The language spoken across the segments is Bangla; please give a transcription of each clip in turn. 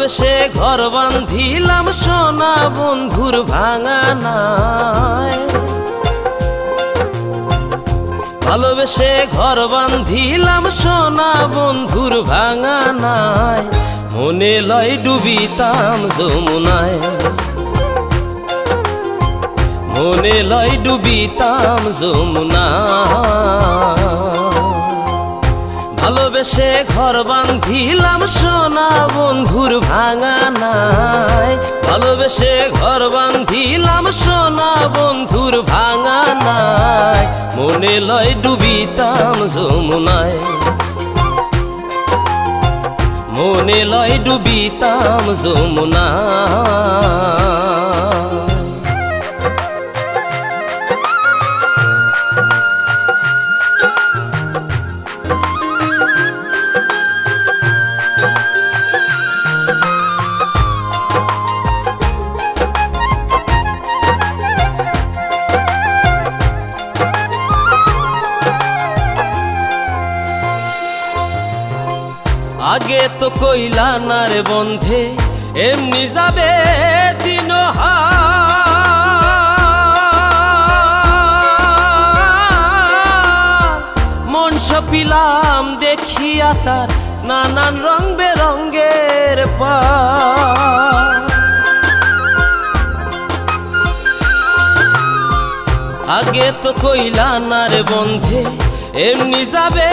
ভালোবেসে ঘর বাঁধিলাম সোনা বন্ধুর ভাঙানায়, ভালোবেসে ঘর বাঁধিলাম সোনা বন্ধুর ভাঙানায়, মনে লয় ডুবিতাম যমুনায়, মনে লয় ডুবিতাম যমুনায়। ভালোবেসে ঘর বাঁধিলাম সোনা বন্ধুর ভাঙানায়, ভালোবেসে ঘর বাঁধিলাম সোনা বন্ধুর ভাঙানায়, মনে লয় ডুবিতাম যমুনায়, মনে লয় ডুবিতাম যমুনায়। আগে তো কইলা না রে বন্ধে এমনি যাবে দিন, মন সপিলাম দেখিয়া তার নানান রং বেরঙ্গের পাল। আগে তো কইলা না রে বন্ধে এমনি যাবে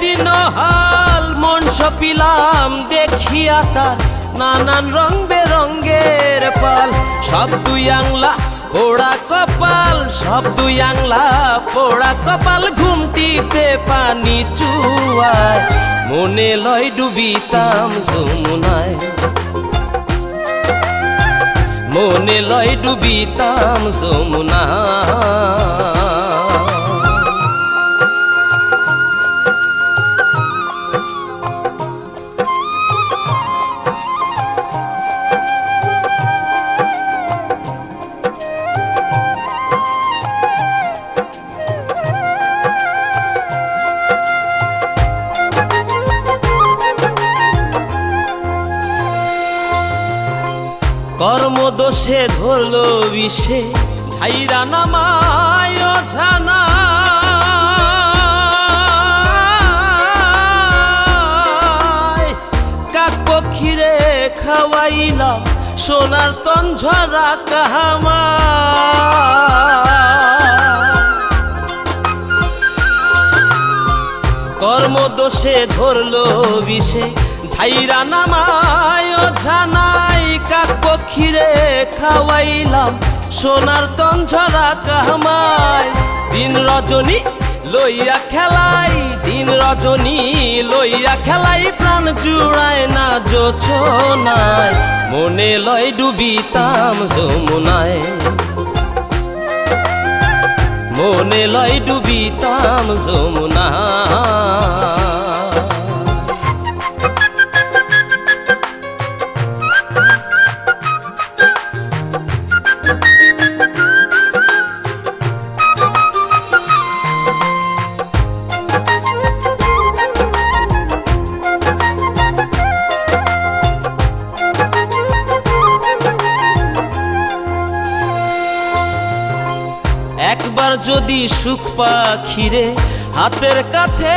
দিন হাল, মন সপিলাম দেখিয়া তার নানান রং বেরঙ্গের পাল। সব দুই আংলা পোড়া কপাল, সব দুই আংলা পোড়া কপাল, ঘুমটিতে পানি চুয়ায়, মনে লয় ডুবিতাম যমুনায়, মনে লয় ডুবিতাম যমুনায়। কর্মদোষে ধরলো বিষে ধাইরা নামায় অজানা, কাক পক্ষীরে খাওয়াইলাম সোনার তঞ্ঝরা কাহামা। কর্মদোষে ধরলো বিষে ধাইরা নামায় অজানাই, কাক পক্ষীরে খাওয়াইলাম সোনার তঞ্ঝরা কামাই। দিন রজনী লইয়া খেলাই, দিন রজনী লইয়া খেলাই, প্রাণ জুড়ায় না জোছনায়, মনে লয় ডুবিতাম যমুনায়, মনে লয় ডুবিতাম যমুনায়। একবার যদি সুখ পাখিরে হাতের কাছে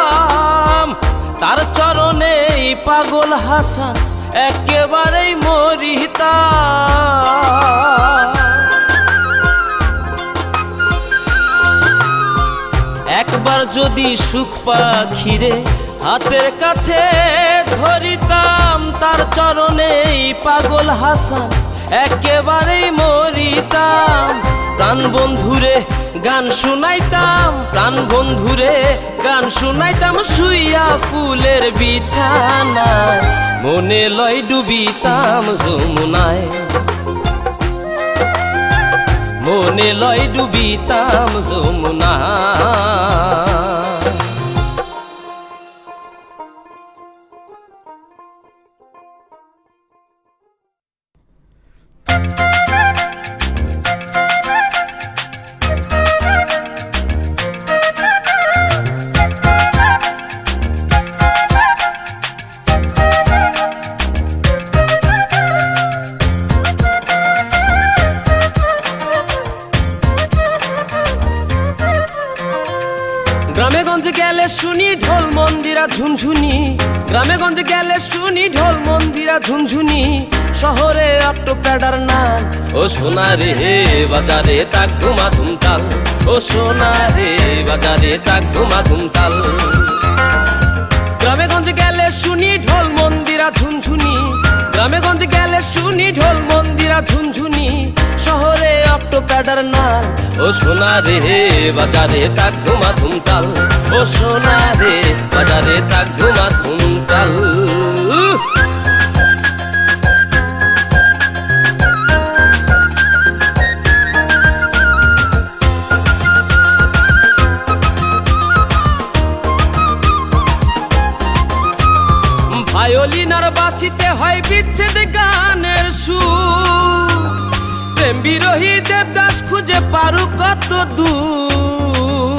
ধরিতাম, তার চরণেই পাগল হাসান একেবারেই মরিতাম। একবার যদি সুখ পাখিরে হাতের কাছে ধরিতাম, তার চরণেই পাগল হাসান একেবারেই মরিতাম। প্রাণ বন্ধুরে গান শুনাইতাম, প্রাণ বন্ধুরে গান শুনাইতাম, শুইয়া ফুলের বিছানায়, মনে লয় ডুবিতাম যমুনায়, মনে লয় ডুবিতাম যমুনায়। গঞ্জে গেলে শুনি ঢোল মন্দিরা ঝুনঝুনি, গ্রামে গঞ্জে গেলে শুনি ঢোল মন্দিরা ঝুনঝুনি, শহরে অটো প্যাডার নাম। ও সোনা রে বাজারে তাক ধুমা ধুমতাল, ও সোনা রে বাজারে তাক ধুমা ধুমতাল। গ্রামে গঞ্জে গেলে শুনি ঢোল মন্দিরা ঝুনঝুনি, গ্রামে গঞ্জে গেলে শুনি ঢোল মন্দিরা ঝুনঝুনি, শহরে অটো প্যাডার নাম। ও সোনা রে বাজারে তাক ধুমা ধুমতাল, ও সোনা রে বাজারে তাক ধুমা ধুমতাল। ভায়োলিন আর বাঁশিতে হয় বিচ্ছেদ গানের সুর, প্রেম বিরোহী দেবদাস খুঁজে পারু কত দূর।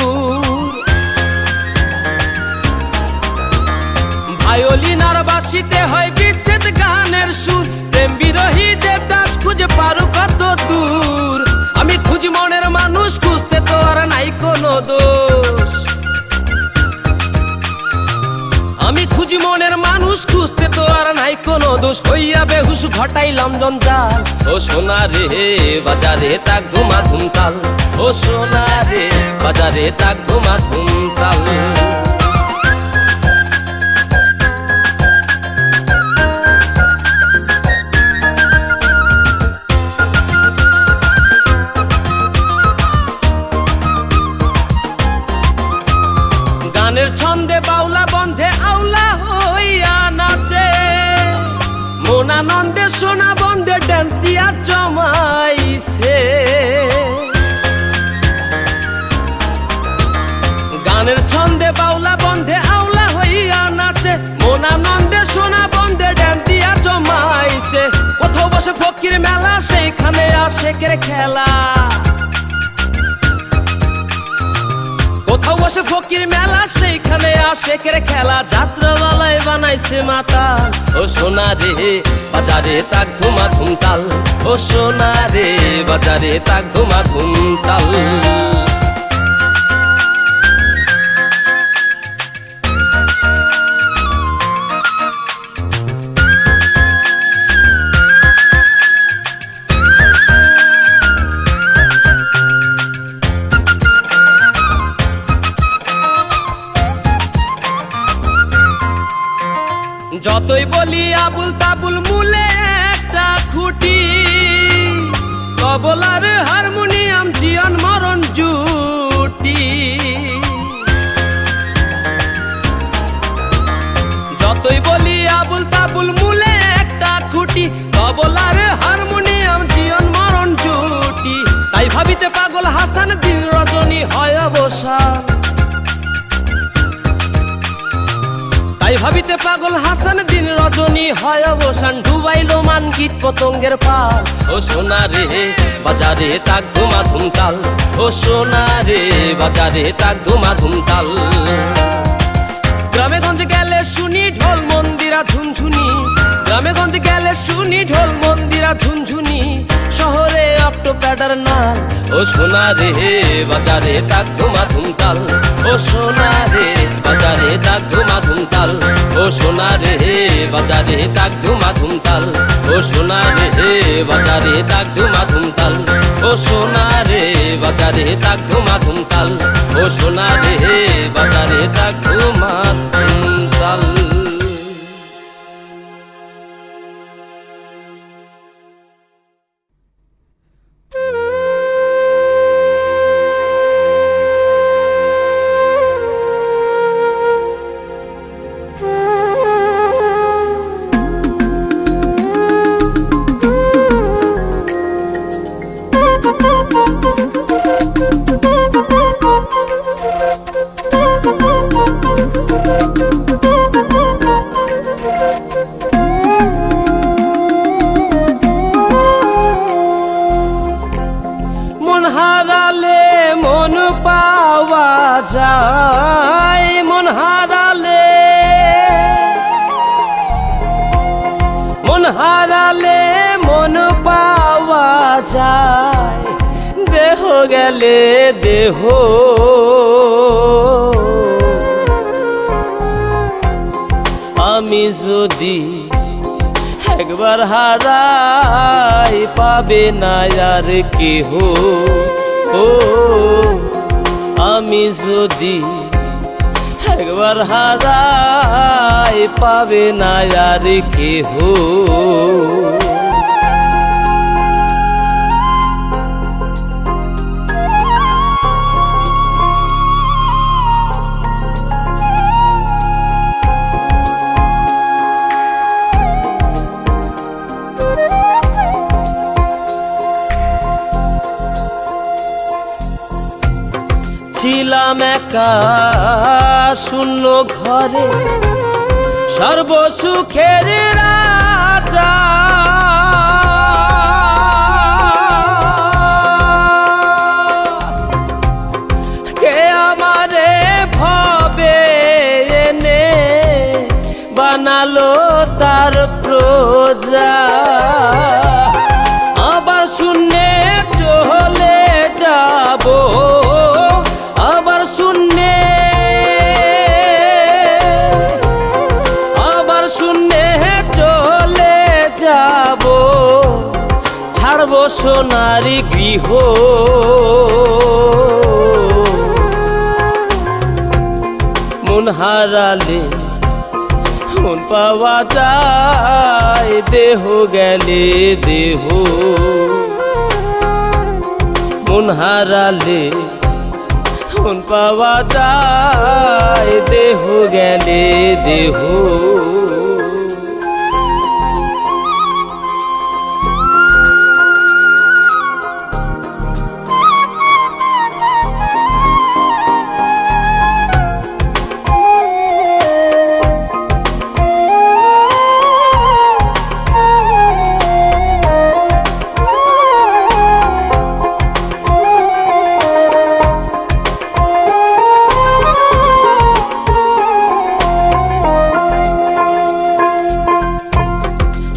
ভায়োলিন আর বাঁশিতে হয় বিচ্ছেদ গানের সুর, প্রেম বিরোহী দেবদাস খুঁজে পারু কত দূর। আমি খুঁজি মনের মানুষ, খুঁজতে তো আর নাই কোনো দোষ। আমি খুঁজি মনের মানুষ, খুঁজতে তো আর নাই কোনো দোষ। হইয়া বেহুশ ঘটাইলাম জঞ্জাল, ও সোনা রে বাজারে তাক ধুমা ধুমতাল, ও সোনা রে বাজারে তাক ধুমা ধুমতাল। গানের ছন্দে বাউলা বন্ধে আউলা হইয়া নাচে, মন আনন্দে সোনা বন্ধে ড্যান্স দিয়া জমাইছে। গানের ছন্দে বাউলা বন্ধে আউলা হইয়া নাচে, মন আনন্দে সোনা বন্ধে ড্যান্স দিয়া জমাইছে। কোথাও বসে ফকির মেলা, সেইখানে আশেকের খেলা। কোথাও বসে ফকির মেলা, সেইখানে আশেকের খেলা। যাত্রাওয়ালায় বানাইছে মাতা, ও সোনা রে বাজারে তাক ধুমা ধুমতাল, ও সোনা রে বাজারে তাক ধুমা ধুমতাল। যতই বলি আবুল তাবুল মূলে একটা খুঁটি, তবল আর হারমোনিয়াম জীবন মরণ জুটি। যতই বলি আবুল তাবুল মূলে একটা খুঁটি, তবল আর হারমোনিয়াম জীবন মরণ জুটি। তাই ভাবিতে পাগল হাসান, দিন রজনী হয় অবসান। তাই ভাবিতে পাগল হাসান, দিন রজনী হয় অবসান। ডুবাইলো মান কীট পতঙ্গের পাল, ও সোনা রে বাজারে তাক ধুমা ধুমতাল, ও সোনা রে বাজারে তাক ধুমা ধুমতাল। গ্রামে গঞ্জে গেলে শুনি ঢোল মন্দিরা ঝুনঝুনি, গ্রামে গঞ্জে গেলে শুনি ঢোল মন্দিরা ঝুনঝুনি, শহরে অটো প্যাডার নাম। ও সোনা রে বাজারে তাক ধুমা ধুমতাল, ও সোনা রে বাজারে তাক ধুমা ধুমতাল, ও সোনা রে বাজারে তাক ধুমা ধুমতাল, ও সোনা রে বাজারে তাক ধুমা ধুমতাল, ও সোনা রে বাজারে তাক ধুমা ধুমতাল, ও সোনা রে বাজারে তাক ধুমা ধুমতাল। মন হারালে মন পাওয়া যায়, মন হারালে মন পাওয়া যায়, দেহ গেলে দেহ আমি যদি একবার হারাই পাবে না আর কেহ। ও আমি যদি একবার হারাই পাবে না আর কেহ। ছিলাম একা শূন্য ঘরে সর্বসুখের রাজা, কে আমারে ভবে এনে বানালো তার প্রজা। আবার শূন্যে চলে যাব, আবার শূন্যে চলে যাব, ছাড়বো সোনারি গৃহ। মন হারালে মন পাওয়া যায়, দেহ গেলে দেহ। মন হারালে মন পাওয়া যায়, দেহ গেলে দেহ।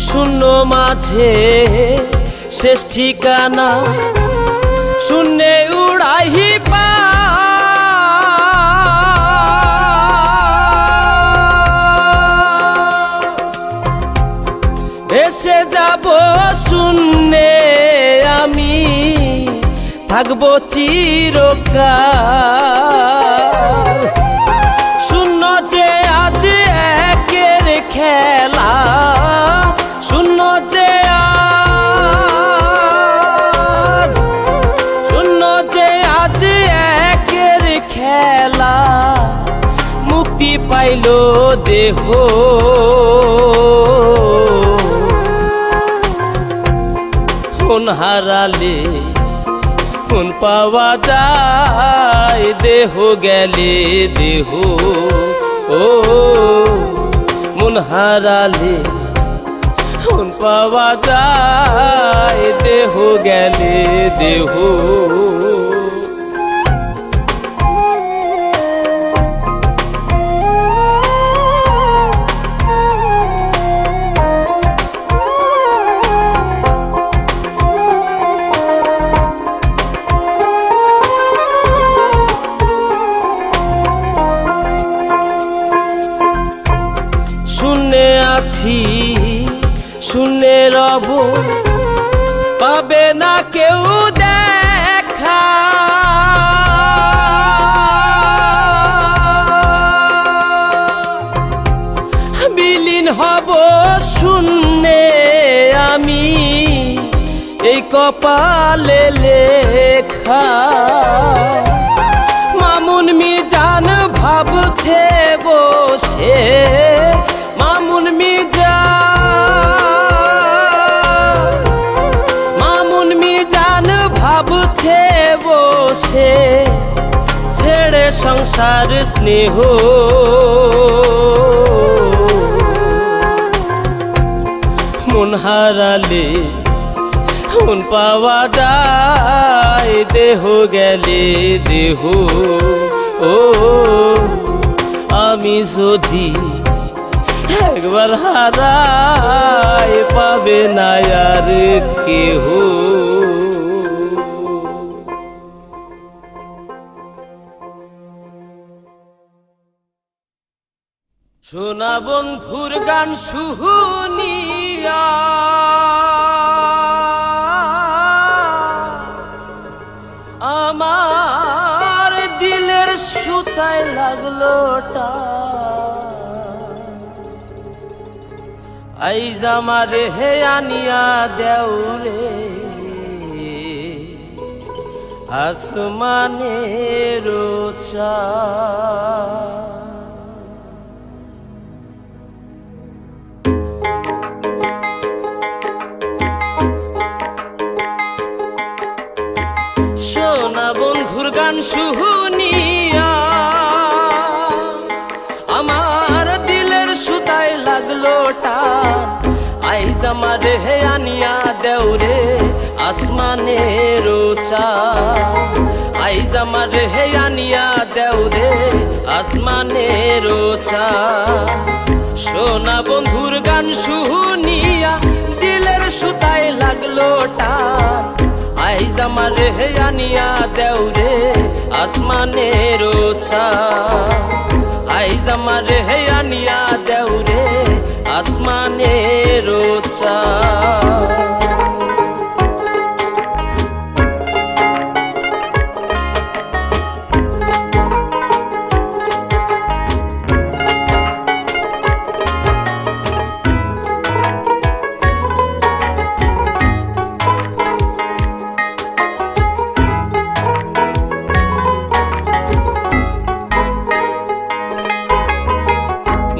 শূন্য মাঝে শেষ ঠিকানা, শূন্যে উড়াই পা। ভেসে যাব শূন্যে আমি, থাকবো চিরকাল। শূন্য যে আজ একের খেলা, শূন্য যে আজ, শূন্য যে আজ একের খেলা। মুক্তি পাইল দেহ, মন হারালে মন পাওয়া যায়, দেহ গেলে দেহ। ও মন হারালে মন পাওয়া যায়, দেহ গেলে দেহ। শূন্যে আছি শূন্যে রব, পাবে না কেউ দেখা। বিলীন হব শূন্যে আমি, এই কপালে লেখা। মামুন মিজান ভাবছে বসে, মামুন মিজান ভাবছে বসে, ছেড়ে সংসার স্নেহ। মন হারালে মন পাওয়া যায়, দেহ গেলে দেহ। ও আমি যদি একবার হারাই পাবে না আর কেহ। সোনা বন্ধুর গান শুনিয়া আমার দিলের সুতায় লাগলো টা আইজ আমারে হে আনিয়া দেউরে আসমানের চাঁদ। সোনা বন্ধুর গান শুনিয়া আমার দিলের সুতায় লাগলো টান আইজ আমারে হে আনিয়া দেউরে আসমানের চাঁদ আইজ আমারে হে আনিয়া দেউরে আসমানের চাঁদ। সোনা বন্ধুর গান শুনিয়া দিলের সুতায় লাগলো টান আইজ আমারে হে আনিয়া দেউরে আসমানের চাঁদ আইজ আমারে হে আনিয়া দেউরে আসমানের চাঁদ।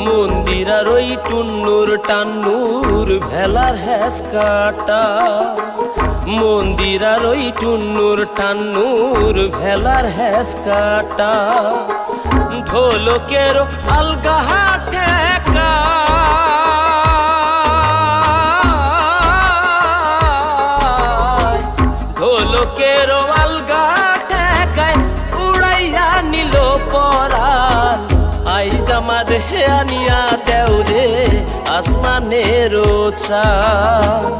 মন্দিরার ওই টুন্নুর টান্নুর ভেলার হ্যাস কাটা মন্দিরার ওই টুন্নুর টান্নুর ভেলার হ্যাস কাটা ঢোলকের আলগা ঠেকা ঢোলকের আলগা ঠেকায় উড়াইয়া নিল পরাণ আইজ আমারে হে আনিয়া দেউরে আসমানের চাঁদ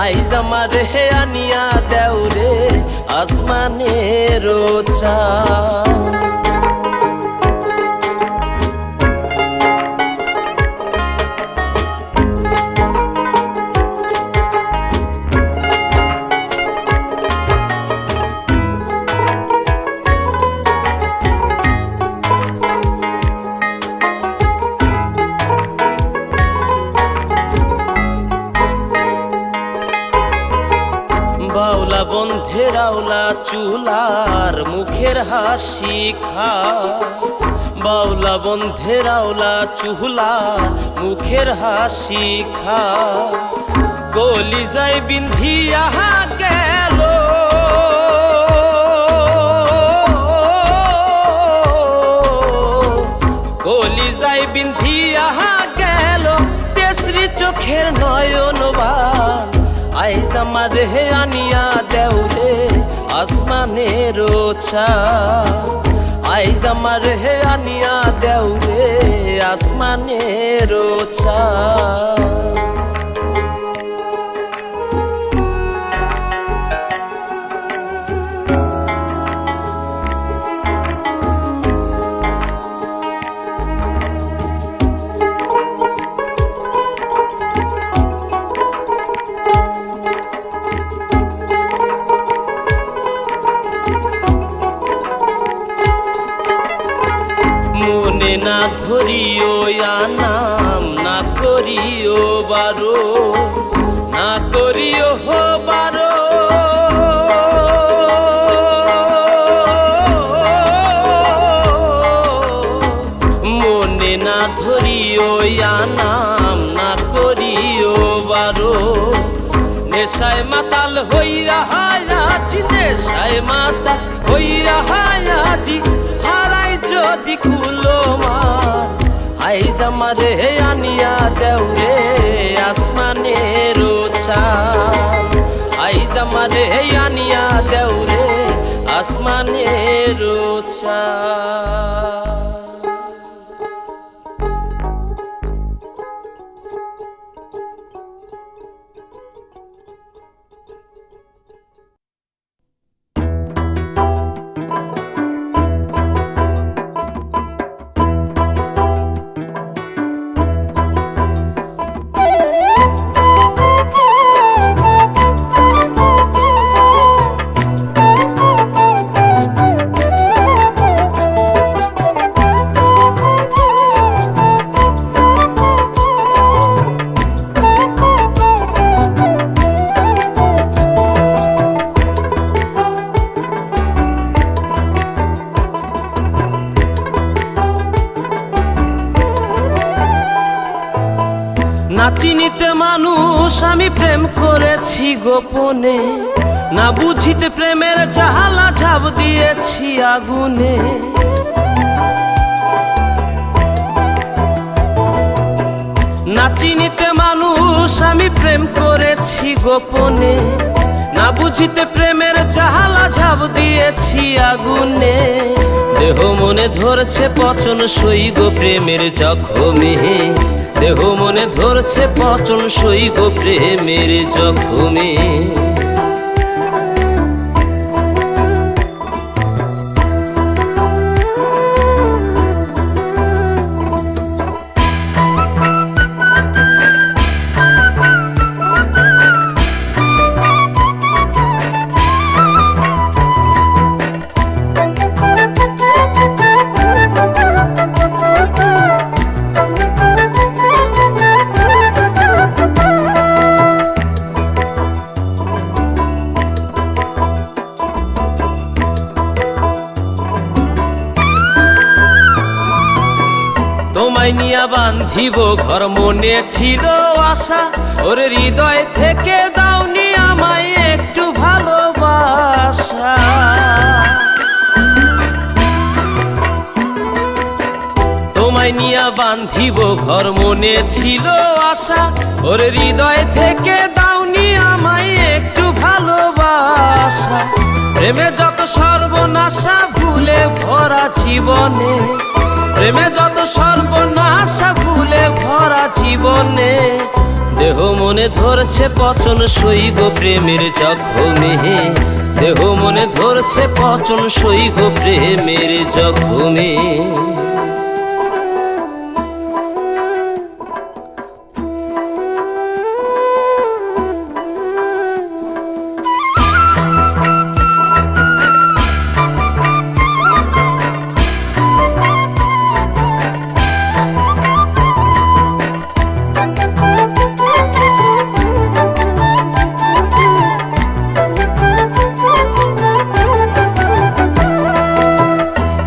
আইজ আমারে হে আনিয়া দেউরে আসমানের চাঁদ। বাউলা বন্ধের আওলা চুলার মুখের হাসি খা বাউলা বন্ধের আওলা চুলার মুখের হাসি খা গলি যাই বিন্ধিয়া গেল গলি যাই বিন্ধিয়া গেল তেসরি চোখের নয়নবান আইজ আমারে হে আনিয়া দেউরে আসমানের চাঁদ আইজ আমারে হে আনিয়া দেউরে আসমানের চাঁদ। মনে না ধরিও নাম না করিও বারো না করিও হো বারো মনে না ধরিও নাম না করিও বারো নেশায় মাতাল হইয়া হায়াজি নেশায় মাতাল হইয়া হায়াজি হারাই যদি কুলো মান আইজ আমারে হে আনিয়া দেউরে আসমানের চাঁদ আইজ আমারে হে আনিয়া দেউরে আসমানের চাঁদ। মানুষ আমি প্রেম করেছি গোপনে, না বুঝিতে প্রেমের জাহালা ঝাঁপ দিয়েছি আগুনে। না চিনিতে মানুষ আমি প্রেম করেছি গোপনে, না বুঝিতে প্রেমের জাহালা ঝাঁপ দিয়েছি আগুনে। দেহ মনে ধরছে পচন সই গো প্রেমের জখমে, দেহ মনে ধরছে পচন সই গো প্রেমের জখমে। তোমায় নিয়া বান্ধিব ঘর মনে ছিল আশা, ওরে হৃদয় থেকে দাওনি আমায় একটু ভালোবাসা। তোমায় নিয়া বান্ধিব ঘর মনে ছিল আশা, ওরে হৃদয় থেকে দাওনি আমায় একটু ভালোবাসা। প্রেমে যত সর্বনাশা ভুলে ভরা জীবনে, প্রেমে যত সর্বনাশা ভুলে ভরা জীবনে। দেহ মনে ধরছে পচন সই গো প্রেমের জখমে, দেহ মনে ধরছে পচন সই গো প্রেমের জখমে।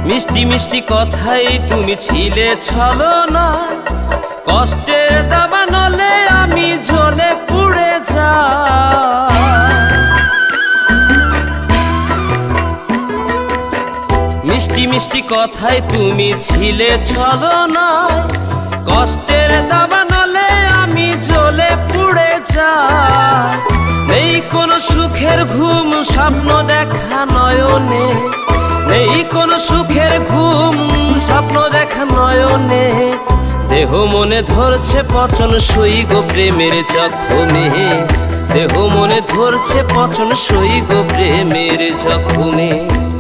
মিষ্টি মিষ্টি কথাই তুমি ছিলে ছলনায়, কষ্টের দাবানলে আমি জ্বলে পুড়ে যাই। মিষ্টি মিষ্টি কথাই তুমি ছিলে ছলনায়, কষ্টের দাবানলে আমি জ্বলে পুড়ে যাই। নেই কোনো সুখের ঘুম স্বপ্ন দেখা নয়নে, নেই কোনো সুখের ঘুম স্বপ্ন দেখা নয়নে। দেহ মনে ধরছে পচন সই গো প্রেমের জখমে, দেহ মনে ধরছে পচন সই গো প্রেমের জখমে।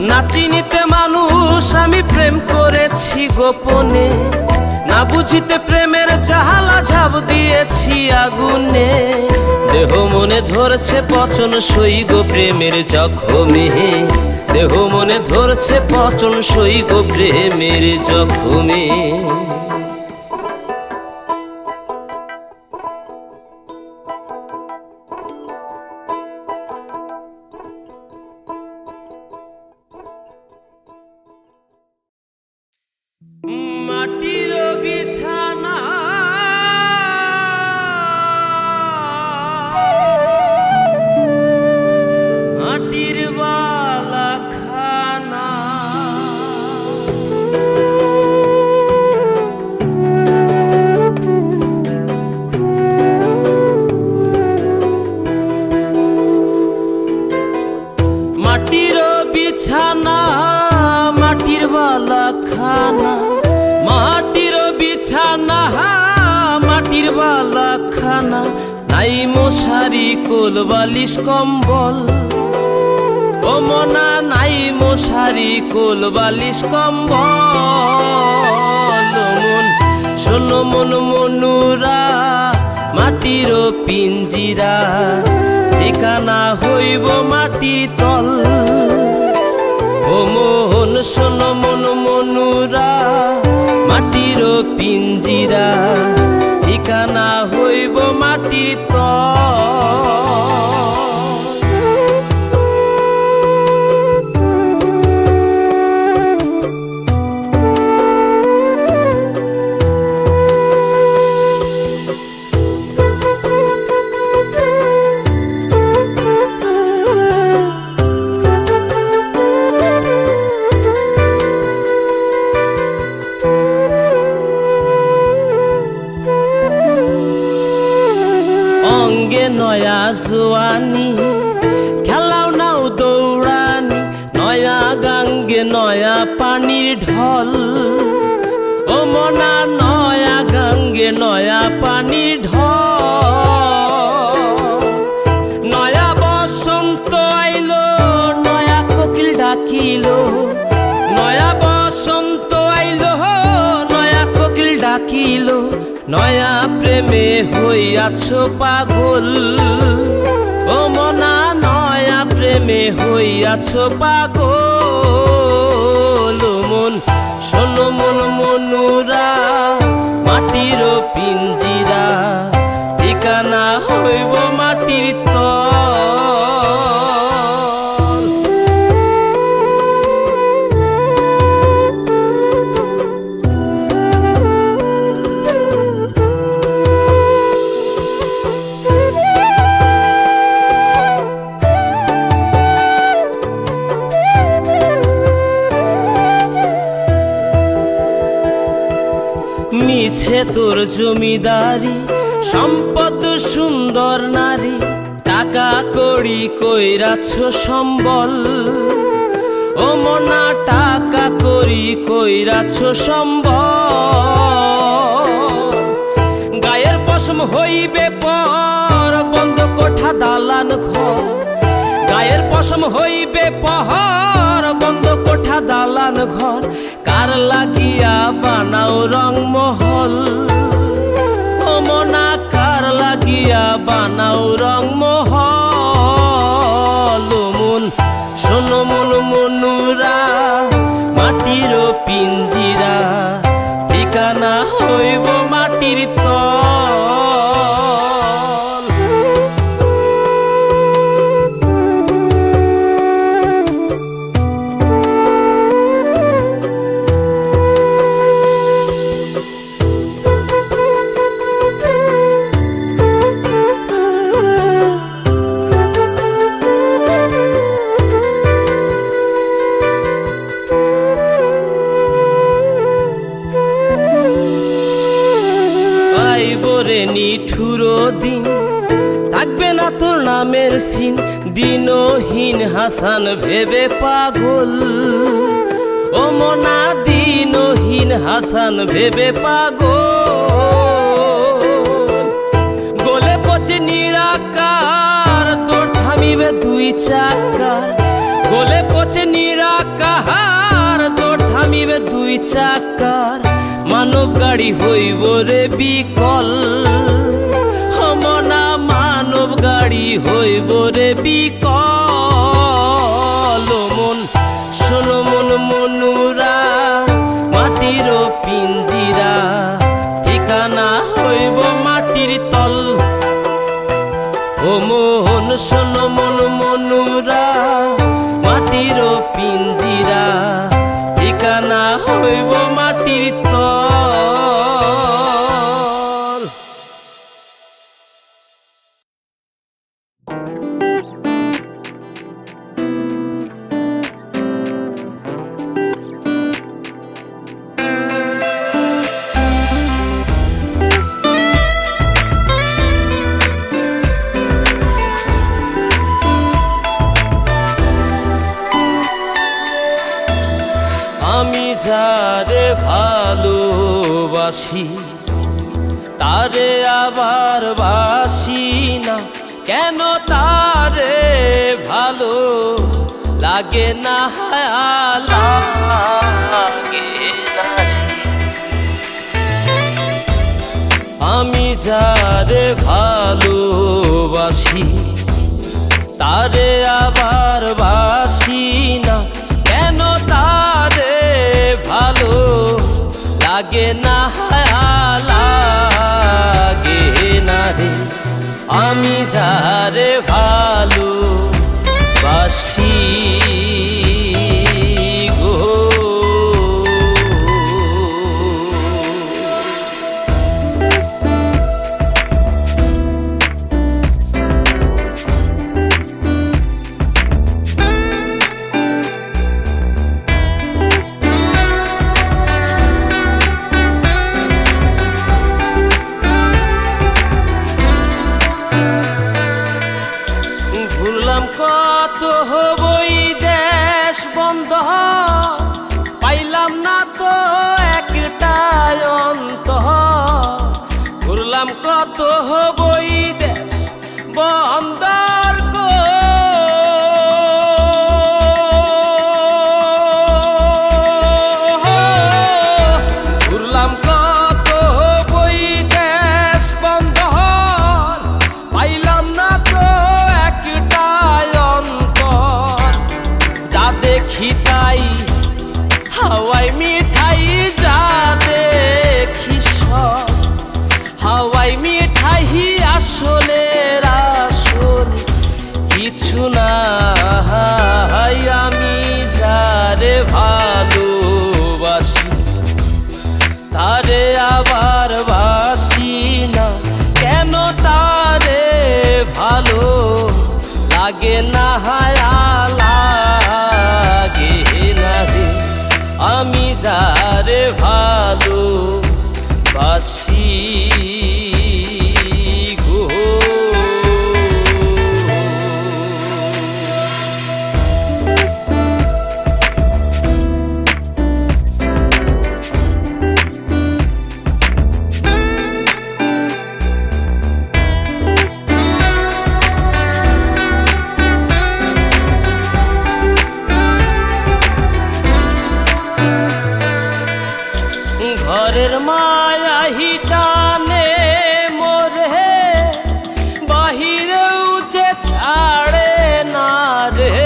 না চিনিতে মানুষ আমি প্রেম করেছি গোপনে, না বুঝিতে প্রেমের জাহালা ঝাঁপ দিয়েছি আগুনে। দেহ মনে ধরছে পচন সই গো প্রেমের জখমে, দেহ মনে ধরছে পচন সই গো প্রেমের জখমে। মাটির বিছানা মাটির বালা খানা, মাটির বিছানা মাটির বালা খানা, মাটির বিছানা মাটির বালা খানা। নাই মশারি কোল বালিশ কম্বল, ও মনা নাই মশারি কোল বালিশ কম্বল। মন শোনো মন মনুরা মাটির পিঞ্জিরা, ঠিকানা হইব মাটি তল। ও মন শোনো মন মনুরা মাটির পিঞ্জিরা, ঠিকানা হইব মাটি তল। জোয়ানি, খেলাও নাও দৌড়ানি, নয়া গাঙ্গে নয়া পানির ঢল। ও মনা নয়া গাঙ্গে নয়া পানির ঢল। নয়া বসন্ত আইলো, নয়া কোকিল ডাকিলো, নয়া বসন্ত আইলো, নয়া কোকিল ডাকিলো, নয়া প্রেমে হইয়াছো পাগল। ও মনা নয়া প্রেমে হইয়াছো পাগল। মন শোনো মন মনুরা, মাটির পিঞ্জিরা, ঠিকানা হইব মাটির তল। মিছে তোর জমিদারি, সম্পদ সুন্দর নারী, টাকা কড়ি কইরাছো সম্বল। ও মনা টাকা কড়ি কইরাছো সম্বল। গায়ের পশম হইবে পর, বন্ধ কোঠা দালান ঘর। গায়ের পশম হইবে পহর, বন্ধ কোঠা দালান ঘর। কার লাগিয়া বানাও রংমহল। ও মনা কার লাগিয়া বানাও রংমহল। মন শোনো মন মনুরা, মাটির পিঞ্জিরা, ঠিকানা হইব মাটির তল। নিঠুরো দিন থাকবে না তোর নামের সিন, দিনহীন হাসান ভেবে পাগল। ও মনা দিনহীন হাসান ভেবে পাগল। গলে পচে নিরাকার, তোর থামিবে দুই চাকার। গলে পচে নিরাকার, তোর থামিবে দুই চাকার। মানব গাড়ি হইব রে বিকল। মনা মানব গাড়ি হইব রে বিকল। মন শোনো মন মনুরা, মাটির পিঞ্জিরা, ঠিকানা হইব মাটির তল। ও মন শোনো মন মনুরা, মাটির পিঞ্জিরা, ঠিকানা হইব মাটির তল। আমি যারে ভালোবাসি, তারে আবার বাসি না কেন? তারে ভালো লাগে না, লাগে না। আমি যারে ভালোবাসি, তারে আবার বাসি না কেন? তারে ভালো লাগে না, লাগে না রে। আমি যারে ভালোবাসি গো, কত হবই দেশ বন্ধ, পাইলাম না তো একটা অন্তর। ঘুরলাম কত হবই দেশ বন্দর গো, ঘুরলাম কত হবই দেশ বন্দর, পাইলাম না তো একটা অন্তর। যা দেখি তাই হাওয়াই মিঠাই, যা দেখি সব হাওয়াই মিঠাই, আসলে আসল কিছু না। আমি যারে ভালোবাসি তারে আবার বাসি না, কেন তারে ভালো লাগে না, লাগে না রে। আমি যারে ভালোবাসি গো। ঘরের মায়া হিটানে মোরে, বাহিরেও যে ছাড়ে না রে।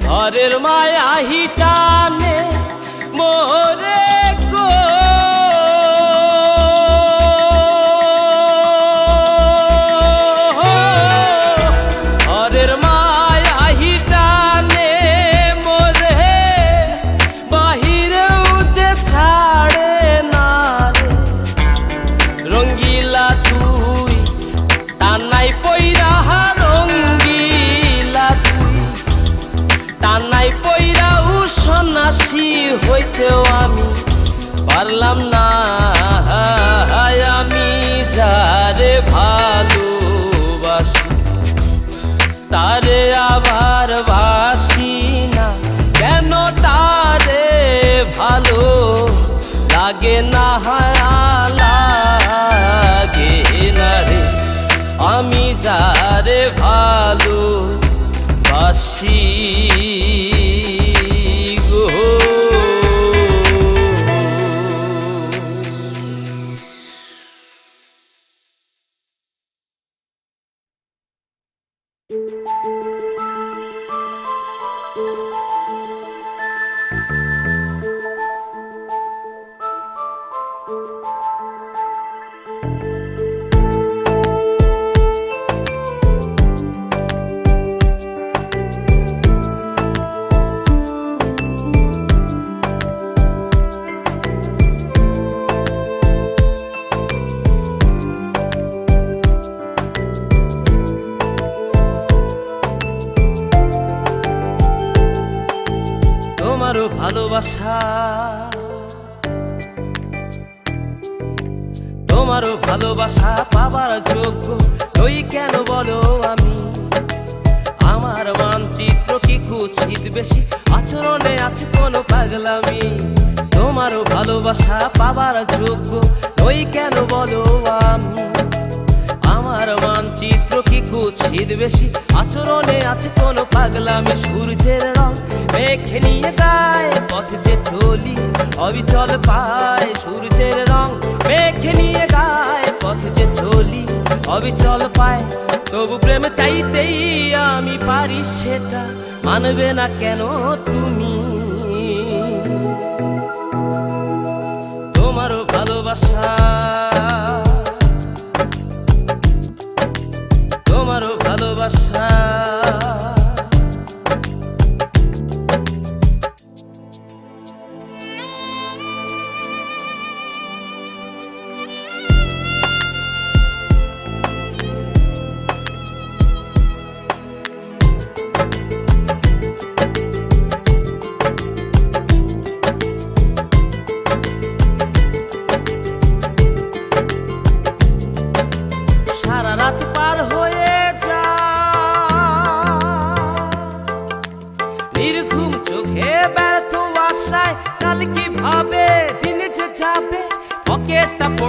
ঘরের মায়া হিটানে মোরে গো, ঘরের মায়া হিটানে মোরে, বাহিরেও যে ছাড়ে না রে। রঙ্গিলা তুই টানাই পইরা, রঙ্গিলা তুই টানাই পইরা, সন্ন্যাসী হইতেও আমি পারলাম না। আমি যারে ভালোবাসি তারে আবার বাসি না, কেন তারে ভালো লাগে না, লাগে না রে। আমি যারে ভালোবাসি গো। তোমারও ভালোবাসা, তোমারও ভালোবাসা পাবার যোগ্য ওই কেন বলো আমি? আমার মানচিত্র কি কুৎসিত বেশি, আচরণে আছে কোনো পাগলামি? তোমারও ভালোবাসা পাবার যোগ্য ওই কেন বলো আমি? আমার মানচিত্র কি কুৎসিত বেশি, আচরণে আছে কোনো পাগলামি? সূর্যের রং মেঘে নিয়ে গায়, পথ যে চলি অবিচল পায়। সূর্যের রং মেঘে নিয়ে গায়, পথ যে চলি অবিচল পায়। তবু প্রেম চাইতেই আমি পারি, সেটা মানবে না কেন তুমি? তোমারও ভালোবাসা, তোমারও ভালোবাসা।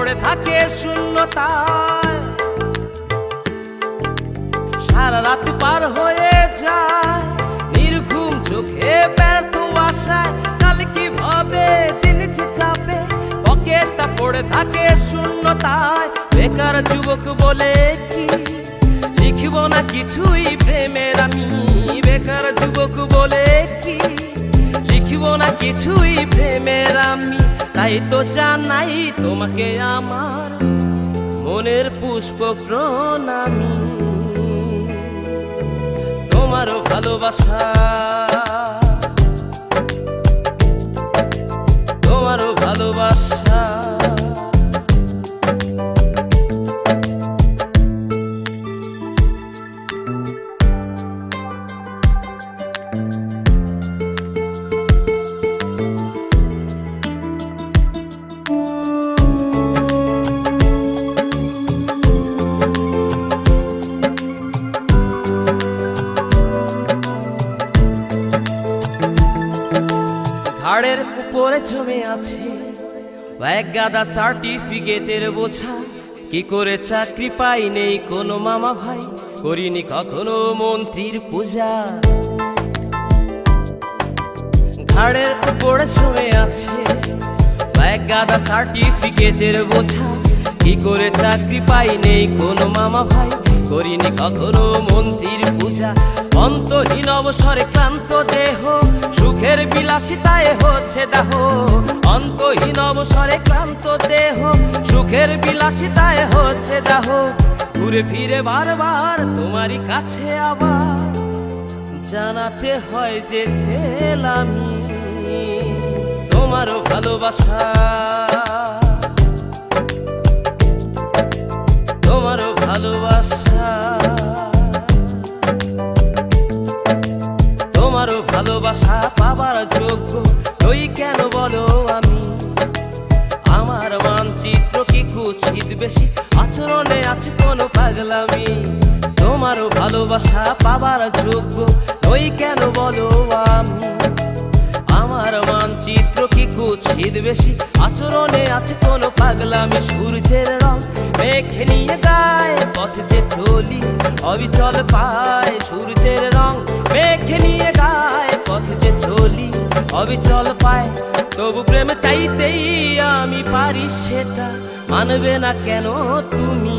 পড়ে থাকে শূন্যতায়, সারা রাত পার হয়ে যায় নির্ঘুম চোখে ব্যর্থ আশায়। কাল কিভাবে দিন যে যাবে, পকেটটা পড়ে থাকে শূন্যতায়। বেকার যুবক বলে কি লিখব না কিছুই প্রেমের আমি, বেকার যুবক বলে কি লিখব না কিছুই প্রেমের আমি। তাই তো জানাই তোমাকে আমার মনের পুষ্প প্রণামী। তোমারও ভালোবাসা, তোমারও ভালোবাসা। ঘাড়ের উপরে জমে আছে এক গাদা সার্টিফিকেটের বোঝা। কি করে চাকরি পাই নেই কোনো মামা ভাই, করিনি কখনো মন্ত্রীর পূজা। ঘাড়ের উপরে জমে আছে এক গাদা সার্টিফিকেটের বোঝা। কি করে চাকরি পাই নেই কোনো মামা ভাই, করিনি কখনো মন্ত্রীর পূজা। অন্তহীন অবসরে ক্লান্ত দেহ, সুখের বিলাসিতায় হচ্ছে দাহ। অন্তহীন অবসরে ক্লান্ত দেহ, সুখের বিলাসিতায় হচ্ছে দাহ। ঘুরে ফিরে বারবার তোমারই কাছে আবার জানাতে হয় যে সেলামি। তোমারও ভালোবাসা, তোমারও ভালোবাসা। তোমারও ভালোবাসা পাবার যোগ্য নই কেন বলো আমি। আমার মানচিত্র কি কুৎসিত বেশি, আচরণে আছে কোনো পাগলামি। তোমারও ভালোবাসা পাবার যোগ্য নই কেন বলো আমি। আমার মানচিত্র কি কুৎসিত বেশি, আচরণে আছে কোনো পাগলামি। সূর্যের রং মেঘে নিয়ে গায় পথ যে চলি অবিচল পায়। সূর্যের রং মেঘে নিয়ে গায় পথ যে চলি অবিচল পায়। তবু প্রেম চাইতেই আমি পারি সেটা মানবে না কেন তুমি।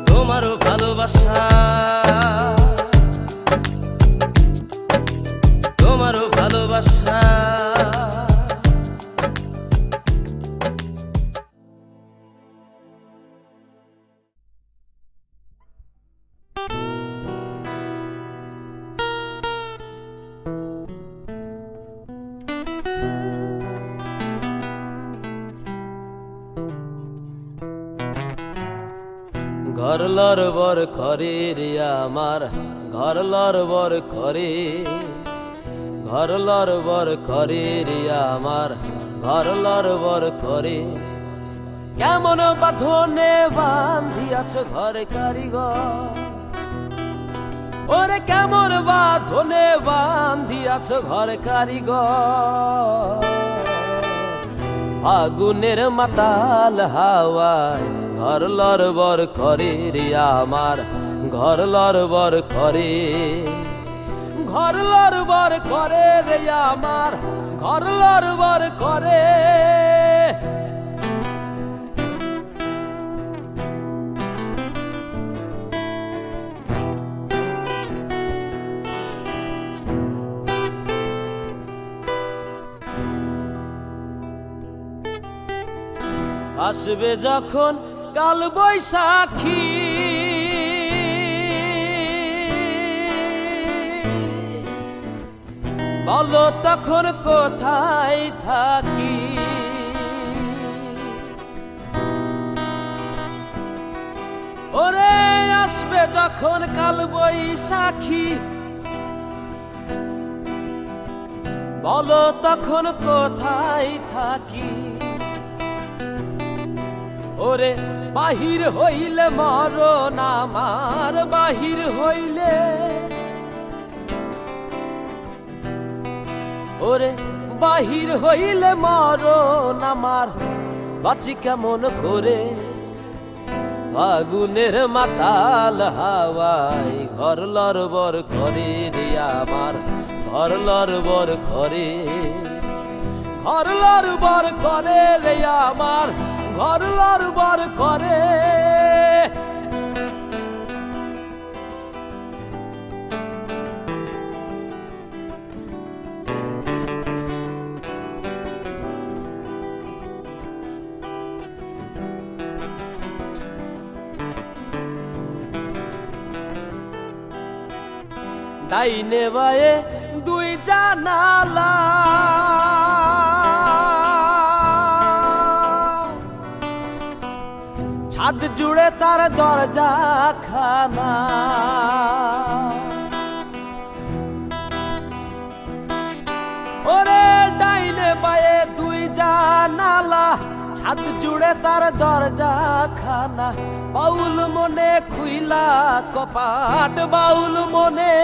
তোমারও ভালোবাসা, তোমারও ভালোবাসা। ঘর লরবর করে রে আমার, ঘর লরবর করে। ঘর লরবর করে রে আমার, ঘর লরবর করে। কেমন বাঁধনে বান্ধিয়াছ ঘরে কারিগর, ওরে কেমন বাঁধনে বান্ধিয়াছ ঘরে কারিগর। আগুনের মাতাল হাওয়ায় ঘর লরবর করে রে আমার, ঘর লরবর করে। ঘর লরবর করে রে আমার, ঘর লরবর করে। আসবে যখন কাল বৈশাখী, বলো তখন কোথায় থাকি। ওরে আসবে যখন কাল বৈশাখী, বলো তখন কোথায় থাকি। ওরে বাহির হইলে মরণ আমার, বাহির হইলে। ওরে বাহির হইলে মরণ আমার, বাঁচি কেমন করে? ফাগুনের মাতাল হাওয়ায় ঘর লড়বড় করে রে আমার, ঘর লড়বড় করে, ঘর লড়বড় করে রে আমার, ঘর লড়বড় করে। ডাইনে বায়ে দুই জানালা, ছাদ জুড়ে তার দরজা খানা। ওরে ডাইনে বায়ে দুই জানালা, ছাদ জুড়ে তার দরজা খানা। বাউল মনে খুইলা কপাট, বাউল মনে,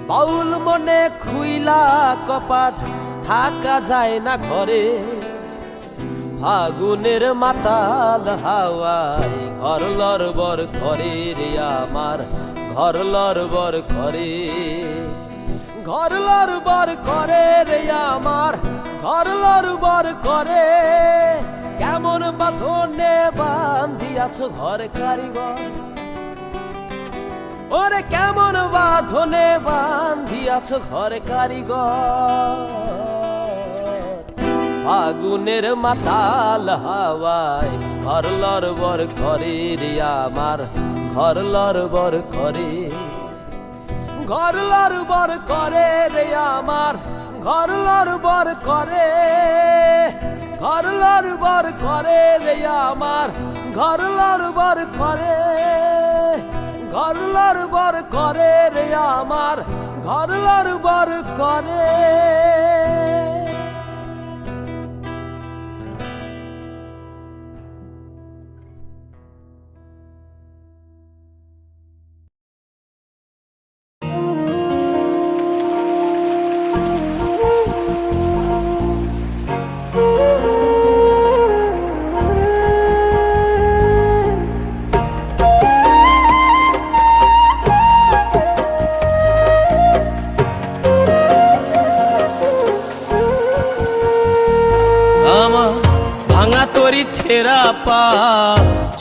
বাউল মনে খুইলা কপাট, থাকা যায় না ঘরে। ফাগুনের মাতাল হাওয়ায় ঘর লড়বড় করে রে আমার, ঘর লড়বড় করে, ঘর লড়বড় করে রে আমার, ঘর লড়বড় করে। কেমন বাঁধনে বান্ধিয়াছ ঘর কারিগর, ওরে কেমন বাঁধনে বান্ধিয়াছ ঘর কারিগর। ফাগুনের মাতাল হাওয়ায় ঘর লড়বড় করে রে আমার, ঘর লড়বড় করে, ঘর লড়বড় করে রে আমার, ঘর লড়বড় করে, ঘর লড়বড় করে রে আমার, ঘর লড়বড় করে, ঘর লড়বড় করে রে আমার, ঘর লড়বড় করে। ভাঙা তরি ছেঁড়া পা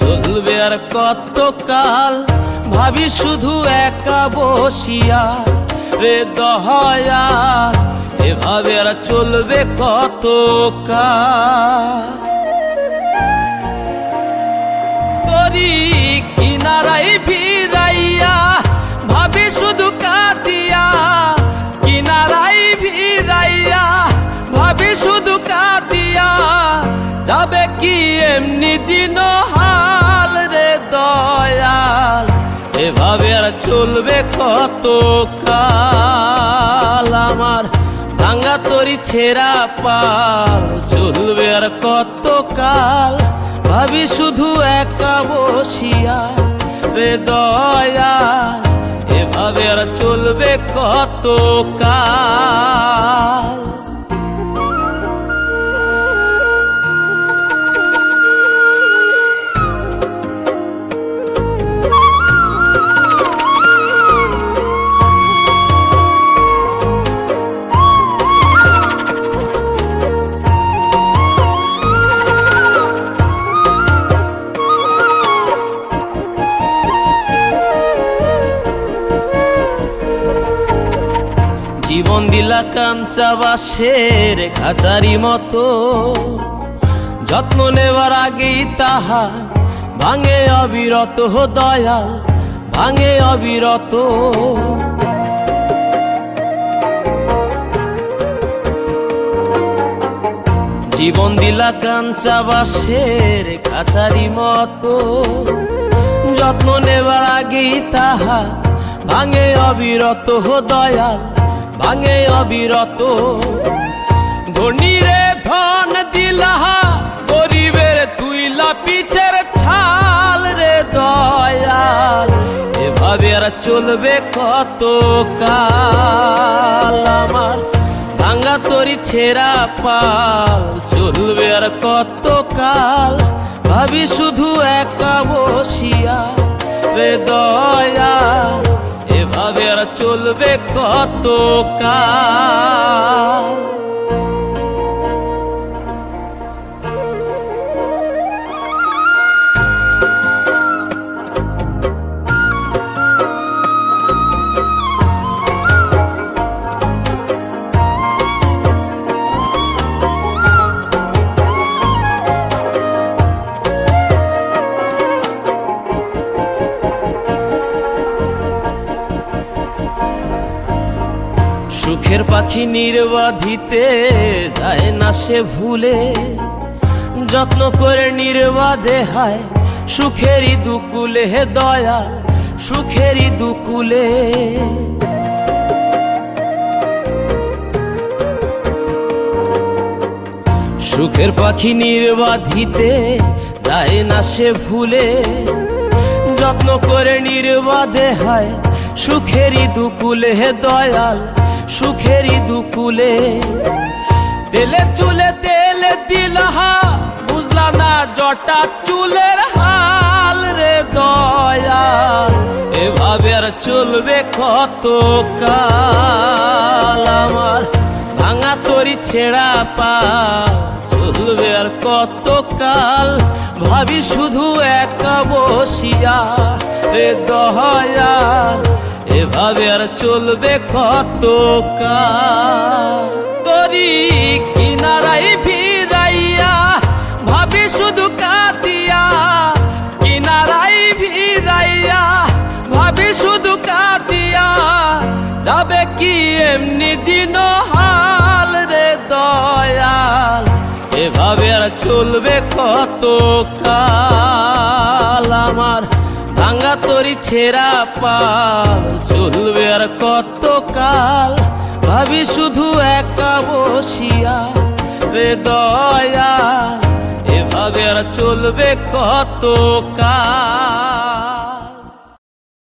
চলবে আর কত কাল, ভাবি শুধু একা বসিয়া রে দয়াল, এভাবে আর চলবে কত কাল। তরি কিনারাই ভিড়াইয়া ভাবি শুধু কাঁদিয়া, কিনারাই ভিড়াইয়া ভাবি শুধু কাঁদিয়া, যাবে কি এমনি দিন হাল রে দয়াল, এভাবে আর চলবে কত কাল। আমার ভাঙা তরি ছেঁড়া পাল চলবে আর কত কাল, ভাবি শুধু একা বসিয়া রে দয়াল, এভাবে আর চলবে কত কাল। জীবন দিলা কাঞ্চা বাঁশের খাঁচারি মতো, যত্ন নেবার আগেই তাহা ভাঙে অবিরত দয়াল, ভাঙে অবিরত। জীবন দিলা কাঞ্চা বাঁশের খাঁচারি মতো, যত্ন নেবার আগেই তাহা ভাঙে অবিরত দয়াল, ভাঙে অবিরত। ধনীরে ধন দিলা, গরিবের তুইলা পিঠের ছাল রে দয়াল, এভাবে আর চলবে কত কাল। আমার ভাঙা তরি ছেঁড়া পাল চলবে আর কত কাল, ভাবি শুধু একা বসিয়া রে দয়াল, এভাবে আর চলবে কত কাল। সুখের পাখি নির্বাধিতে যায় না সে ভুলে, যত্ন করে নির্বাধে হায় সুখেরই দুকুলে, হে দয়া সুখেরই দুকুলে। সুখের পাখি নির্বাধিতে যায় না সে ভুলে, যত্ন করে নির্বাধে হায় সুখেরই দুকুলে, হে দয়াল সুখেরই দুকুলে। তেলে চুলে তেলে দিলহা বুঝলা না জটা চুলের হাল রে দয়াল, এভাবে আর চলবে কত কাল। আমার ভাঙা তরি ছেঁড়া পাল চলবে আর কত কাল, ভাবি শুধু একা বসিয়া রে দয়াল, এভাবে আর চলবে কত কাল। তরি কিনারাই ভিড়াইয়া ভাবি শুধু কাঁদিয়া, কিনারাই ভিড়াইয়া ভাবি শুধু কাঁদিয়া, যাবে কি এমনি দিন হাল রে দয়াল, এভাবে আর চলবে কত কাল। আমার ভাঙা তরি ছেঁড়া পাল চলবে আর কত কাল, ভাবি শুধু একা বসিয়া রে দয়াল, এভাবে আর চলবে কত কাল।